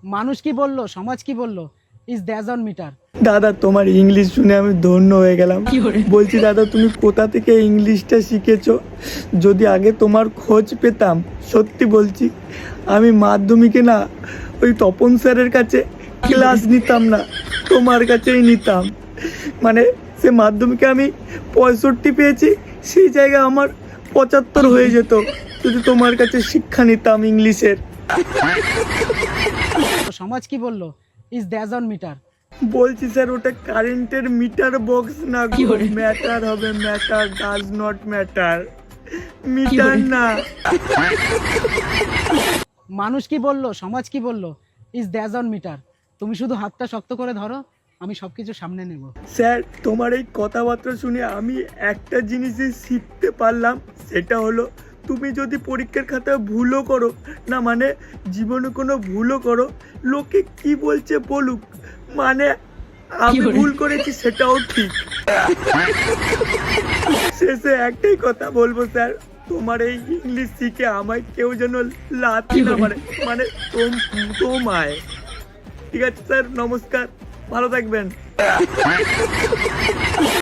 মানুষ কি বললো, সমাজ কি বললো, ইজ দ্যাজ অন মিটার। দাদা তোমার ইংলিশ শুনে আমি ধন্য হয়ে গেলাম। বলছি দাদা তুমি কোথা থেকে ইংলিশটা শিখেছো? যদি আগে তোমার খোঁজ পেতাম, সত্যি বলছি আমি মাধ্যমিকে না ওই তপন স্যারের কাছে ক্লাস নিতাম না, তোমার কাছেই নিতাম। মানে সে মাধ্যমিকে আমি 65 পেয়েছি, সেই জায়গায় আমার 75 হয়ে যেত যদি তোমার কাছে শিক্ষা নিতাম ইংলিশের। সমাজ কি বললো, ইজ দ্যাজ অন মিটার। বলছি স্যার ওটা কারেন্টের মিটার বক্স না, ম্যাটার হবে, matter does not matter, meter না। মানুষ কি বললো, সমাজ কি বললো, ইজ দ্যাজ অন মিটার। তুমি শুধু হাতটা শক্ত করে ধরো, আমি সবকিছু সামনে নেব। স্যার তোমার এই কথাবার্তা শুনে আমি একটা জিনিসই শিখতে পারলাম, সেটা হলো তুমি যদি পরীক্ষার খাতায় ভুলও করো না, মানে জীবনে কোনো ভুলও করো, লোকে কি বলছে বলুক, মানে আমি ভুল করেছি সেটাও ঠিক। শেষে একটাই কথা বলবো স্যার, তোমার এই ইংলিশ শিখে আমায় কেউ যেন লাথি না মারে, মানে তোমায়। ঠিক আছে স্যার, নমস্কার, ভালো থাকবেন।